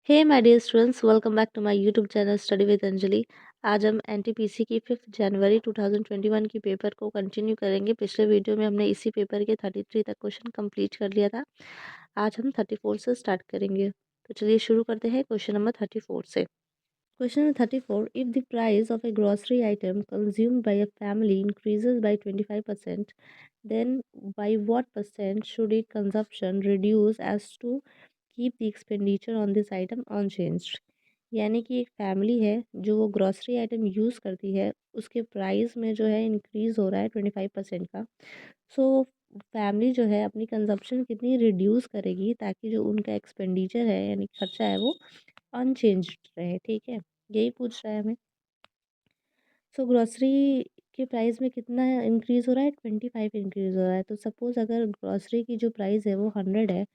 Hey my dear students, welcome back to my YouTube channel study with Anjali. आज हम NTPC की 5 जनवरी 2021 की paper को कंटिन्यू करेंगे। पिछले वीडियो में हमने इसी पेपर के 33 तक क्वेश्चन कंप्लीट कर लिया था। आज हम 34 से स्टार्ट करेंगे। तो चलिए शुरू करते हैं क्वेश्चन नंबर 34 से। Question number 34, if the price of A grocery item consumed by a family increases by 25%, then by what percent should its consumption reduce as to keep the expenditure on this item unchanged? यानी कि एक family है जो वो grocery item use करती है, उसके price में जो है इंक्रीज़ हो रहा है 25% का। सो फैमिली जो है अपनी कंजप्शन कितनी रिड्यूस करेगी ताकि जो उनका एक्सपेंडिचर है यानी खर्चा है वो अनचेंज्ड रहे। ठीक है, यही पूछ रहा है हमें। सो ग्रॉसरी के प्राइस में कितना इंक्रीज़ हो रहा है? 25 इंक्रीज़ हो रहा है। तो सपोज़ अगर ग्रॉसरी की जो प्राइस है वो 100 है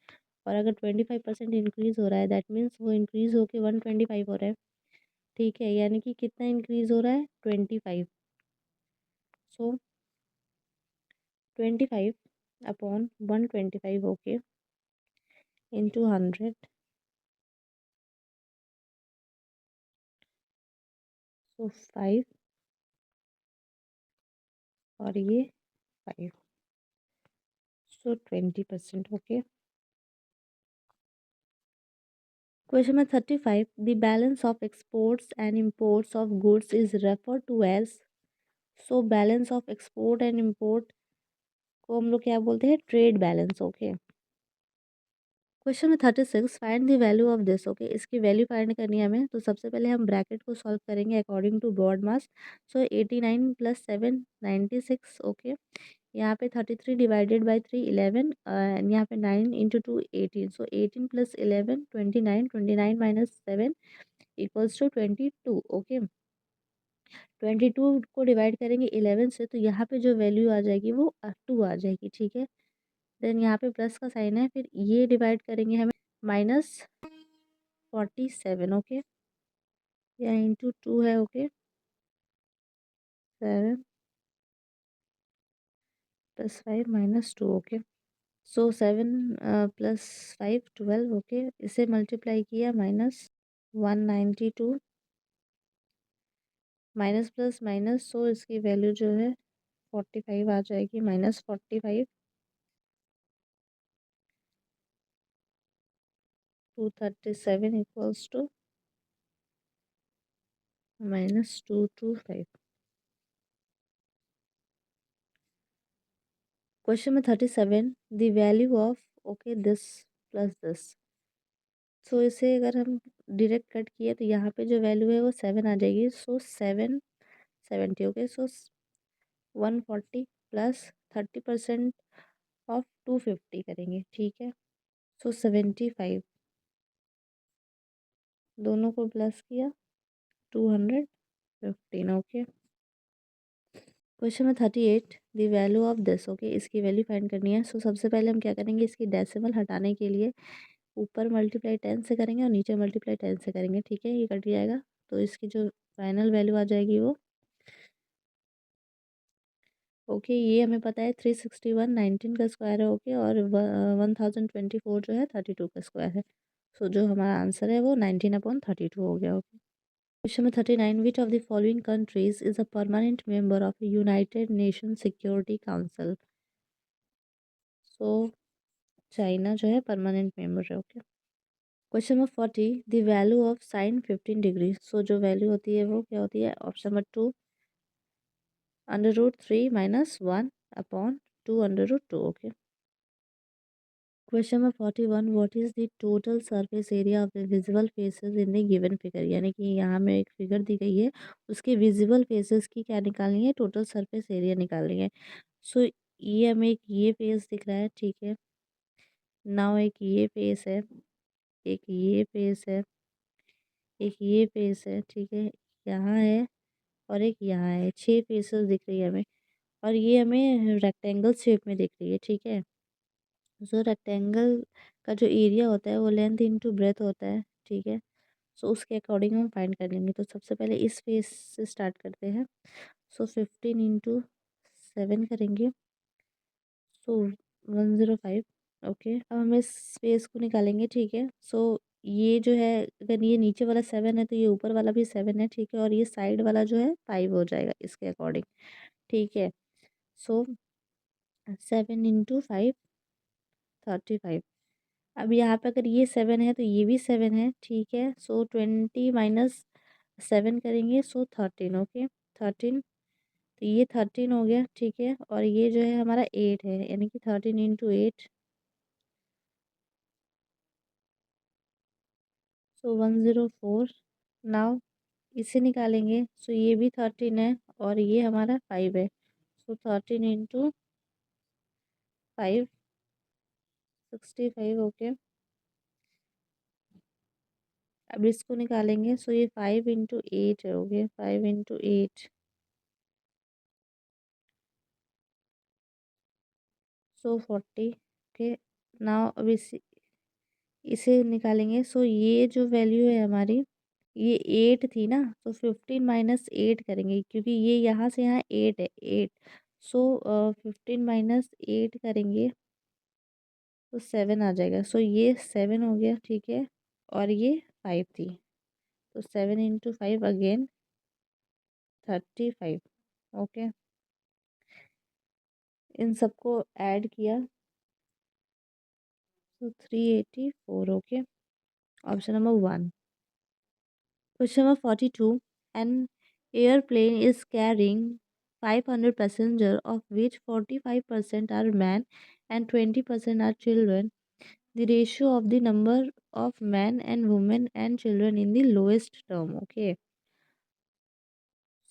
और अगर 25% इंक्रीज़ हो रहा है, दैट मीन्स वो इंक्रीज़ होके 125 हो रहा है। ठीक है, यानी कि कितना इंक्रीज़ हो रहा है? 25। सो 25 अपॉन 125, ओके, इंटू 100। सो 5 और ये 5, सो 20%, okay. Question number 35. The balance of exports and imports of goods is referred to as. So balance of export and import को हम लोग क्या बोलते हैं? Trade balance, okay. क्वेश्चन में 36, find the value of this, okay. इसकी value find करनी है हमें। तो सबसे पहले हम ब्रैकेट को सॉल्व करेंगे according to BODMAS. So 89 plus 7 96, okay. यहाँ पे 33 डिवाइडेड बाई 3 11, एंड यहाँ पे 9 into 2 18। So 18 plus 11 29, 29 minus 7 equals to 22, okay. 22 को डिवाइड करेंगे 11 से, तो यहाँ पे जो वैल्यू आ जाएगी वो 2 आ जाएगी। ठीक है, देन यहाँ पे प्लस का साइन है, फिर ये डिवाइड करेंगे हमें -47, ओके। या इंटू 2 है, okay. 7 plus 5 minus 2, okay. So 7 plus 5 12, okay. इसे मल्टीप्लाई किया -192, माइनस प्लस माइनस, सो इसकी वैल्यू जो है 45 आ जाएगी। -45 237 इक्वल्स टू -225। क्वेश्चन में 37, the value of, okay, this plus this. So इसे अगर हम डायरेक्ट कट किए तो यहाँ पे जो वैल्यू है वो 7 आ जाएगी। सो 770, ओके। सो 140 प्लस 30% ऑफ 250 करेंगे। ठीक है, सो 75, दोनों को प्लस किया 215, ओके। क्वेश्चन में 38, the value of this, okay. इसकी वैल्यू फाइंड करनी है। सो सबसे पहले हम क्या करेंगे, इसकी डेसिमल हटाने के लिए ऊपर मल्टीप्लाई 10 से करेंगे और नीचे मल्टीप्लाई 10 से करेंगे। ठीक है, ये कट जाएगा तो इसकी जो फाइनल वैल्यू आ जाएगी वो, ओके, ये हमें पता है 361 19 का स्क्वायर है, ओके। और 1024 जो है 32 का स्क्वायर है। सो जो हमारा आंसर है वो 19/32 हो गया, ओके। क्वेश्चन में 39, which of the following countries is a permanent member of United Nation Security Council? So China जो है परमानेंट मेंबर है, okay. Question number 40, the value of sine 15 degree. So जो वैल्यू होती है वो क्या होती है? Option number 2, √3 minus 1 upon 2 √2, okay. Question number 41, what is the total surface area of the visible faces in the given figure? यानी कि यहाँ में एक फिगर दी गई है, उसके विजिबल फेसेस की क्या निकालनी है? टोटल सरफेस एरिया निकालनी है। सो ये हमें एक ये फेस दिख रहा है, ठीक है। नाउ एक ये फेस है, एक ये फेस है, एक ये फेस है, ठीक है, यहाँ है और एक यहाँ है। 6 फेसेस दिख रही है हमें और ये हमें रेक्टेंगल शेप में दिख रही है। ठीक है, सो रेक्टेंगल का जो एरिया होता है वो लेंथ इंटू ब्रेथ होता है। ठीक है, सो उसके अकॉर्डिंग हम फाइंड कर लेंगे। तो सबसे पहले इस फेस से स्टार्ट करते हैं। सो 15 इंटू 7 करेंगे, सो 105, ओके। अब हम इस फेस को निकालेंगे। ठीक है, सो ये जो है, अगर ये नीचे वाला 7 है तो ये ऊपर वाला भी 7 है, ठीक है, और ये साइड वाला जो है 5 हो जाएगा इसके अकॉर्डिंग, ठीक है। सो 7 × 5 35। अब यहाँ पे अगर ये 7 है तो ये भी 7 है, ठीक है। सो 20 - 7 करेंगे, सो 13, ओके 13। तो ये 13 हो गया, ठीक है, और ये जो है हमारा 8 है, यानी कि 13 × 8, सो 104। नाउ इसे निकालेंगे, सो ये भी 13 है और ये हमारा 5 है, सो 13 × 5 65, ओके। अब इसको निकालेंगे, सो ये 5 × 8 है, ओके 5 × 8, सो 40, ओके। नाउ अब इसे निकालेंगे, सो ये जो वैल्यू है हमारी, ये 8 थी ना, तो 15 - 8 करेंगे, क्योंकि ये यहाँ से यहाँ 8 है, 8। सो 15 - 8 करेंगे तो 7 आ जाएगा, सो ये 7 हो गया, ठीक है, और ये 5 थी, तो 7 × 5 अगेन 35, ओके। इन सबको ऐड किया, तो 384, okay. Option number 1। Question number 42. An airplane is carrying 500 passengers, of which 45% are men and 20% are children. The ratio of the number of men and women and children in the lowest term. Okay.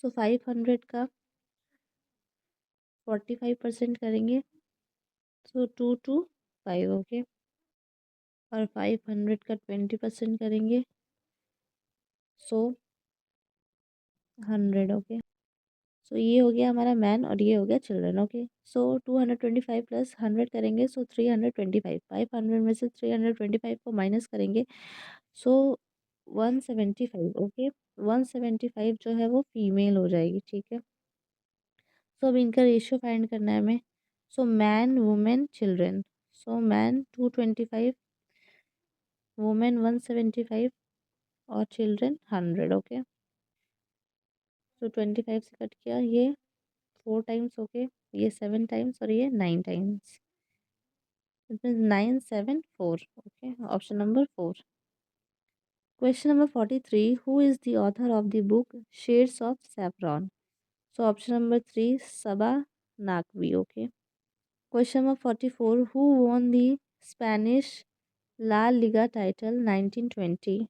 So 500 का 45% करेंगे, so 2 to 5, okay. और 500 का 20% करेंगे, so 100, okay. सो ये हो गया हमारा man और ये हो गया चिल्ड्रन, ओके। सो 225 प्लस 100 करेंगे, सो 325। 500 में से 325 को माइनस करेंगे, सो 175, ओके। 175 जो है वो फीमेल हो जाएगी, ठीक है। सो अब इनका रेशियो फाइंड करना है हमें। So man women children, so man 225, women 175 और चिल्ड्रन 100, ओके। सो 25 से कट किया, ये 4 टाइम्स, ओके, ये 7 टाइम्स और ये 9 times, it means 974, okay, option number 4। Question number 43, who is the author of the book Shades of Saffron? So option number 3, Saba Naqvi, okay. Question number 44, who won the Spanish La Liga title 1920?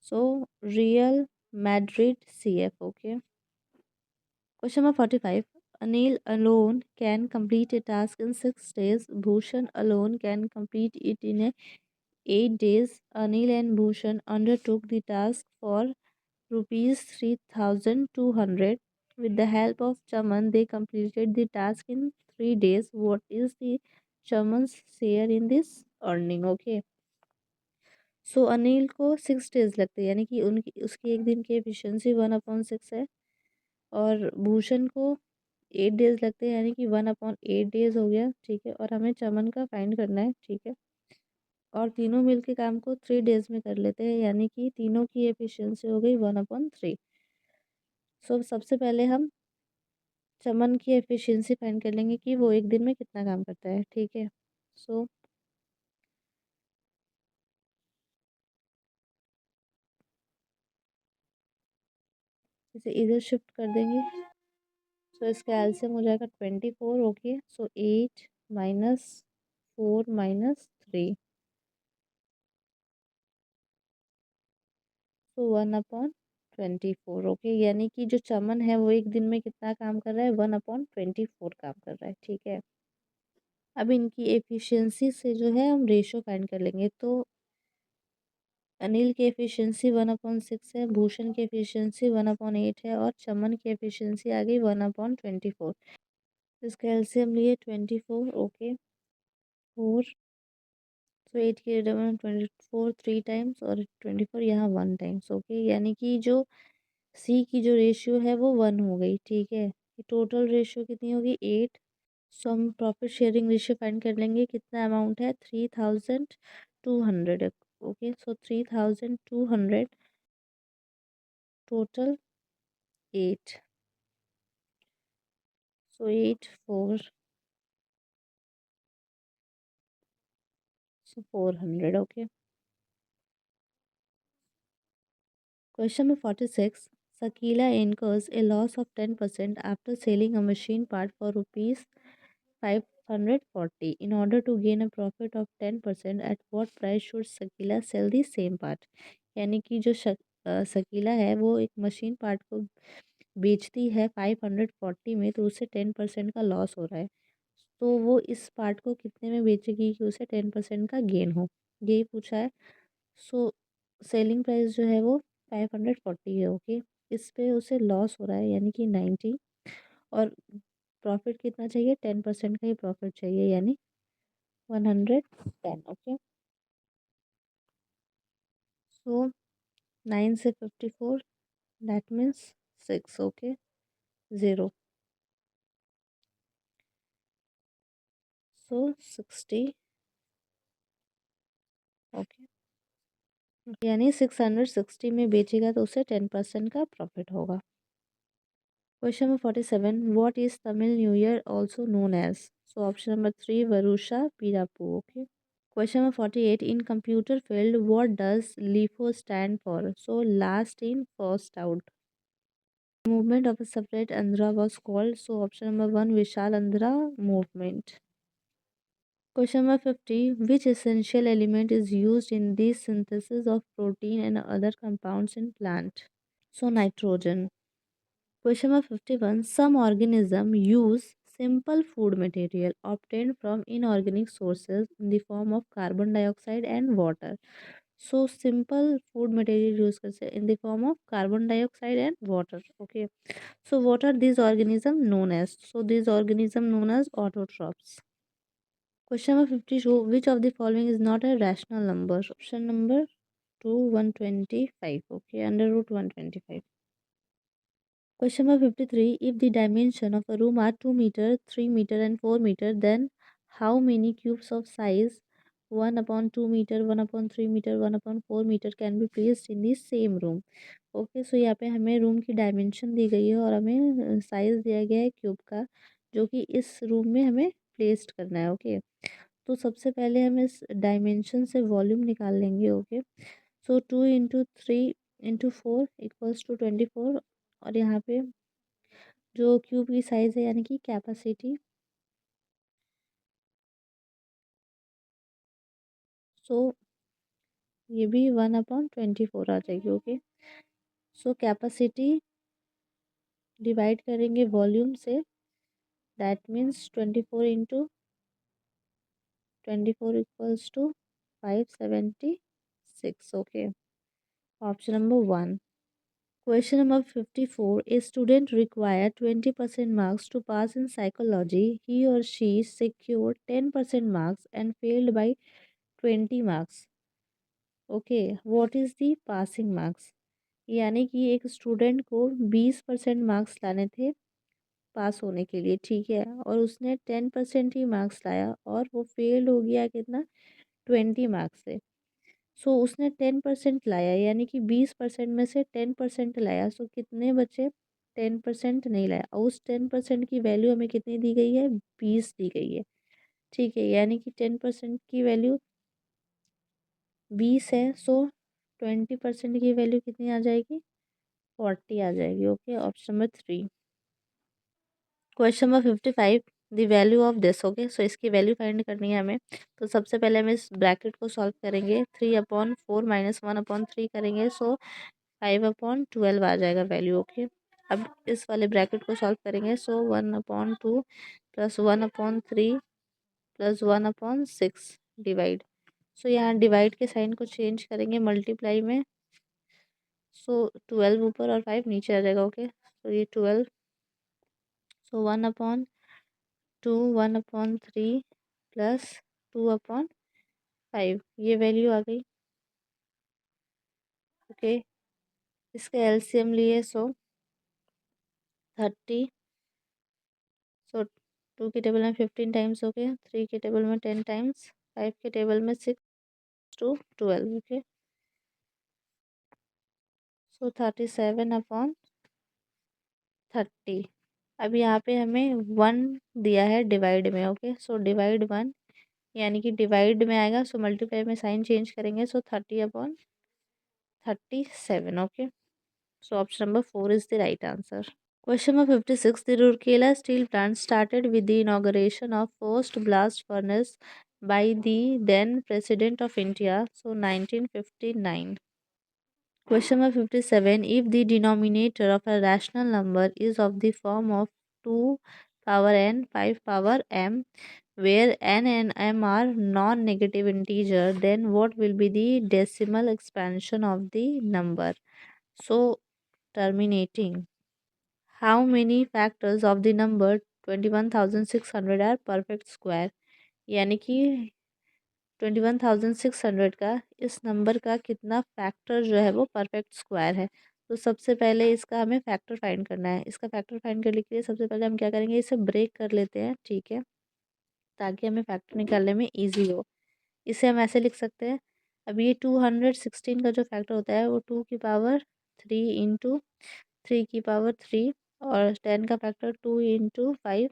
So Real Madrid CF, okay. Question number 45. Anil alone can complete a task in 6 days. Bhushan alone can complete it in 8 days. Anil and Bhushan undertook the task for rupees 3,200. With the help of Chaman, they completed the task in 3 days. What is the Chaman's share in this earning? Okay. सो अनिल को 6 days लगते हैं, यानी कि उनकी उसकी एक दिन की एफिशिएंसी 1/6 है, और भूषण को 8 डेज लगते हैं, यानी कि 1/8 डेज हो गया, ठीक है। और हमें चमन का फाइंड करना है, ठीक है। और तीनों मिल के काम को 3 डेज में कर लेते हैं, यानी कि तीनों की एफिशिएंसी हो गई 1/3। सो सबसे पहले हम चमन की एफिशिएंसी फाइंड कर लेंगे कि वो एक दिन में कितना काम करता है, ठीक है। सो इसे इधर शिफ्ट कर देंगे, सो इसका एलसीएम हो जाएगा 24, ओके। सो 8 - 4 - 3, सो 1/24, ओके। यानी कि जो चमन है वो एक दिन में कितना काम कर रहा है, 1/24 काम कर रहा है, ठीक है। अब इनकी एफिशिएंसी से जो है हम रेशो फाइंड कर लेंगे, तो अनिल की एफिशिएंसी 1/6 है, भूषण की एफिशिएंसी 1/8 है, और चमन की एफिशिएंसी आ गई 1/24। इसका एलसीएम लिए 24, ओके। 4, तो 8 की 24 3 टाइम्स और 24 यहाँ 1 टाइम्स, ओके। यानी कि जो सी की जो रेशियो है वो 1 हो गई, ठीक है। टोटल रेशियो कितनी होगी, 8। सो हम प्रॉफिट शेयरिंग रेशियो फाइंड कर लेंगे, कितना अमाउंट है, 3,200, okay, so 3200 total 8, so 8 4, so 400. Okay, question number 46. Sakila incurs a loss of 10% after selling a machine part for rupees 540. In order to gain a profit of 10%, at what price should Sakila sell the same part? यानी कि जो शकीला है वो एक machine part को बेचती है 540 में, तो उसे 10% का लॉस हो रहा है। तो वो इस पार्ट को कितने में बेचेगी कि उसे 10% का गेन हो, यही पूछा है। सो सेलिंग प्राइस जो है वो 540 है। ओके, इस पे उसे लॉस हो रहा है यानी कि 90, और प्रॉफिट कितना चाहिए, 10% का ही प्रॉफिट चाहिए यानी 110। ओके, सो 9 से 54, that means 6। Okay, 0, so 60। Okay, यानी 660 में बेचेगा तो उसे 10% का प्रॉफिट होगा। Question number 47, what is Tamil new year also known as? So option number 3 Varusha Pirappu. Okay, question number 48, in computer field what does LIFO stand for? So last in first out. Movement of a separate Andhra was called, so option number 1 Vishal Andhra movement. Question number 50, which essential element is used in the synthesis of protein and other compounds in plant? So nitrogen. Question number 51, some organisms use simple food material obtained from inorganic sources in the form of carbon dioxide and water. So simple food material use करते in the form of carbon dioxide and water. Okay, so what are these organisms known as? So these organisms known as autotrophs. Question number 52, which of the following is not a rational number? Option number 2 125. Okay, under root 125. Question number 53, if the dimension of a room are 2 meter, 3 meter and 4 meter, then how many cubes of size 1 upon 2 meter, 1 upon 3 meter, 1 upon 4 meter can be placed in the same room? Okay, so यहाँ पे हमें room की dimension दी गई है और हमें size दिया गया है क्यूब का, जो कि इस रूम में हमें प्लेस्ड करना है। ओके, तो सबसे पहले हम इस डायमेंशन से वॉल्यूम निकाल लेंगे। ओके, सो 2 × 3 × 4 इक्वल्स टू 24, और यहाँ पे जो क्यूब की साइज़ है यानी कि कैपेसिटी, सो ये भी 1/24 आ जाएगी। ओके, सो कैपेसिटी डिवाइड करेंगे वॉल्यूम से, that means 24 × 24 equals to 576। Okay, option number 1। Question number 54. A student required 20% marks to pass in psychology. He or she secured 10% marks and failed by 20 marks. Okay, what is the passing marks? यानी कि एक student को 20% marks लाने थे पास होने के लिए, ठीक है, और उसने 10% ही मार्क्स लाया और वो फेल्ड हो गया कितना, 20 मार्क्स से। सो उसने 10% लाया यानी कि 20% में से 10% लाया, सो कितने बचे, 10% नहीं लाया, और उस 10% की वैल्यू हमें कितनी दी गई है, 20 दी गई है। ठीक है, यानी कि 10% की वैल्यू 20 है, सो 20% की वैल्यू कितनी आ जाएगी, 40 आ जाएगी। Okay, option number 3। Question number 55, the value of this. Okay, so इसकी वैल्यू फाइंड करनी है हमें। तो सबसे पहले हम इस ब्रैकेट को सॉल्व करेंगे, 3/4 -1/3 करेंगे, सो 5/12 आ जाएगा वैल्यू। ओके, अब इस वाले ब्रैकेट को सॉल्व करेंगे, सो 1/2 + 1/3 + 1/6 डिवाइड। सो यहाँ डिवाइड के साइन को चेंज करेंगे मल्टीप्लाई में, सो 12 ऊपर और 5 नीचे आ जाएगा। ओके, तो ये 12, सो 1/2 1/3 + 2/5, ये वैल्यू आ गई। ओके, इसका एलसीएम लिए, सो 30, सो 2 की टेबल में 15 टाइम्स, हो गया 3 के टेबल में 10 टाइम्स, 5 के टेबल में 6 टू 12, ओके। सो 37/30। अब यहाँ पे हमें 1 दिया है डिवाइड में, ओके। सो डिवाइड 1 यानी कि डिवाइड में आएगा, सो मल्टीप्लाई में साइन चेंज करेंगे, सो 30/37, okay. So option number 4 is the right answer. Question number 56. The Rourkela steel plant started with the inauguration of first blast furnace by the then President of India, so 1959. Question number 57. If the denominator of a rational number is of the form of 2 power n, 5 power m, where n and m are non-negative integer, then what will be the decimal expansion of the number? So, terminating. How many factors of the number 21,600 are perfect square? यानी कि 21,600 का इस number का कितना factor जो है वो perfect square है। तो सबसे पहले इसका हमें फैक्टर फाइंड करना है। इसका फैक्टर फाइंड करने के लिए सबसे पहले हम क्या करेंगे, इसे ब्रेक कर लेते हैं, ठीक है, ताकि हमें फैक्टर निकालने में ईजी हो। इसे हम ऐसे लिख सकते हैं। अब ये 216 का जो फैक्टर होता है वो 2 की पावर 3 इंटू 3 की पावर 3 और 10 का factor 2 into 5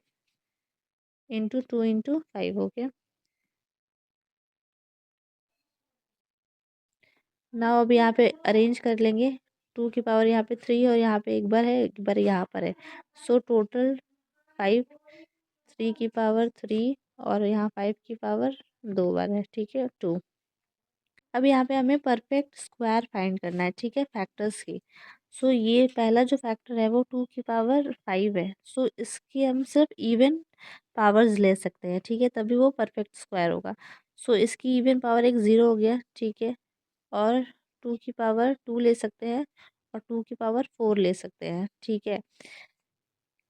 into 2 into 5, okay. ना अब यहाँ पे अरेंज कर लेंगे। 2 की पावर यहाँ पे 3 और यहाँ पे एक बार है, एक बार यहाँ पर है। सो टोटल 5, 3 की पावर 3 और यहाँ 5 की पावर 2 बार है, ठीक है, 2। अब यहाँ पे हमें परफेक्ट स्क्वायर फाइंड करना है, ठीक है, फैक्टर्स की। सो ये पहला जो फैक्टर है वो 2 की पावर 5 है। सो इसकी हम सिर्फ इवन पावर्स ले सकते हैं, ठीक है, तभी वो परफेक्ट स्क्वायर होगा। सो इसकी इवन पावर एक ज़ीरो हो गया, ठीक है, और 2 की पावर 2 ले सकते हैं और 2 की पावर 4 ले सकते हैं, ठीक है।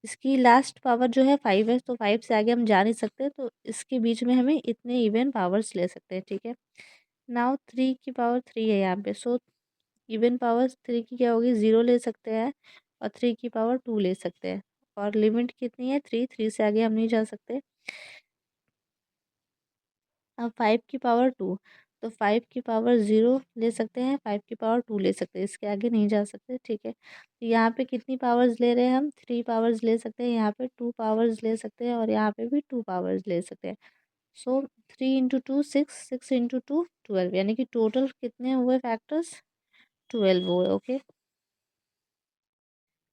इसकी लास्ट पावर जो है 5 है, तो 5 से आगे हम जा नहीं सकते, तो इसके बीच में हमें इतने इवन पावर्स ले सकते हैं, ठीक है। नाउ 3 की पावर 3 है यहाँ पे, सो इवन पावर 3 की क्या होगी, 0 ले सकते हैं और 3 की पावर 2 ले सकते हैं। और लिमिट कितनी है, 3 से आगे हम नहीं जा सकते। अब 5 की पावर 2, तो 5 की पावर 0 ले सकते हैं, 5 की पावर 2 ले सकते हैं, इसके आगे नहीं जा सकते, ठीक है। तो यहाँ पे कितनी पावर्स ले रहे हैं हम, 3 पावर्स ले सकते हैं, यहाँ पे 2 पावर्स ले सकते हैं और यहाँ पे भी 2 पावर्स ले सकते हैं। सो 3 इंटू 2 6, 6 इंटू 2 12, यानी कि टोटल कितने हुए फैक्टर्स, 12 हुए, okay.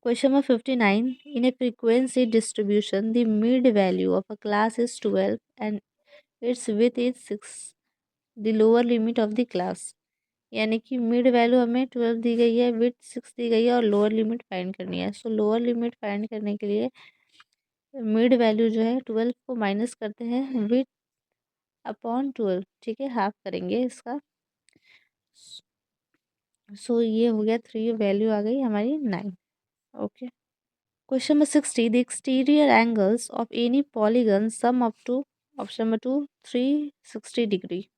Question number 59. In a frequency distribution, the mid value of a class is 12 and its width is 6, the lower limit of the class. यानी कि मिड वैल्यू हमें 12 दी गई है, विथ 6 दी गई है और लोअर लिमिट फाइंड करनी है। सो लोअर लिमिट फाइंड करने के लिए मिड वैल्यू जो है 12 को माइनस करते हैं विथ अपॉन 12, ठीक है, हाफ करेंगे इसका। सो ये हो गया 3, वैल्यू आ गई हमारी 9, okay. Question number 60. The exterior angles of any polygon sum up to option number 2 360 degree.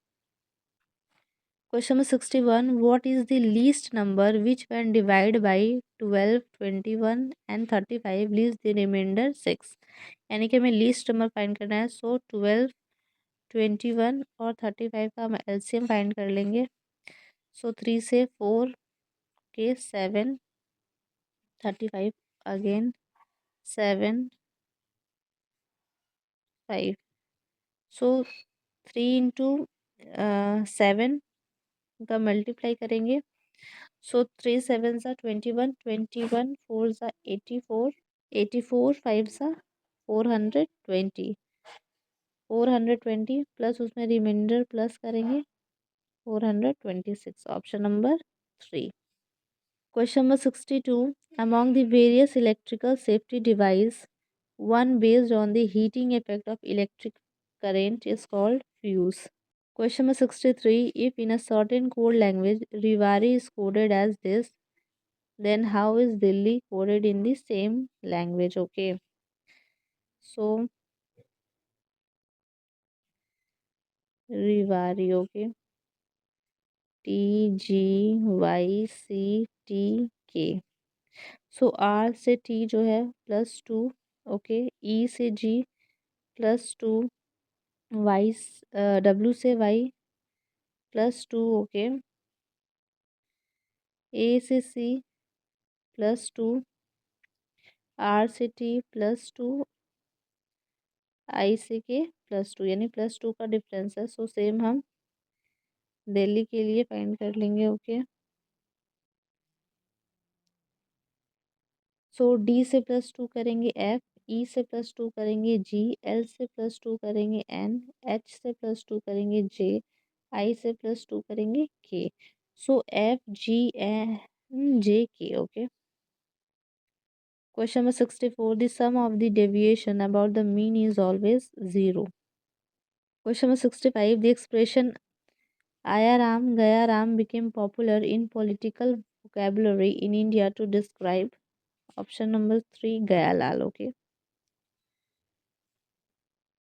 Question number 61. What is the least number which when divided by 12, 21 and 35 leaves the remainder 6? यानी कि हमें least number find करना है। सो 12, 21 और 35 का हम LCM find कर लेंगे। सो 3 से 4 के 7, 35 अगेन 7, 5। सो 3 इंटू 7 का मल्टीप्लाई करेंगे। सो 3 7 सा 21, 21 4 सा 84, 84 5 सा 420, 420 प्लस उसमें रिमाइंडर प्लस करेंगे 426, option number 3। Question number 62. Among the various electrical safety device, one based on the heating effect of electric current is called fuse. Question number 63. If in a certain code language Rivari is coded as this, then how is Delhi coded in the same language? Okay. So Rivari, okay. TGYCTK. So R से T जो है +2, okay, E से G +2, Y, W से Y +2, okay. A से C +2, are से T +2, आई से के +2, यानी +2 का डिफरेंस है। सो सेम हम दिल्ली के लिए फाइंड कर लेंगे, ओके। सो डी से +2 करेंगे एफ, ई से +2 करेंगे जी, एल से +2 करेंगे एन, एच से +2 करेंगे जे, आई से +2 करेंगे के। सो F G N J K, okay. Question number 64, the sum of the deviation about the mean is always 0। Question number 65, the expression आया राम गया राम became popular in political vocabulary in India to describe, option number 3 Gaya Lal, okay.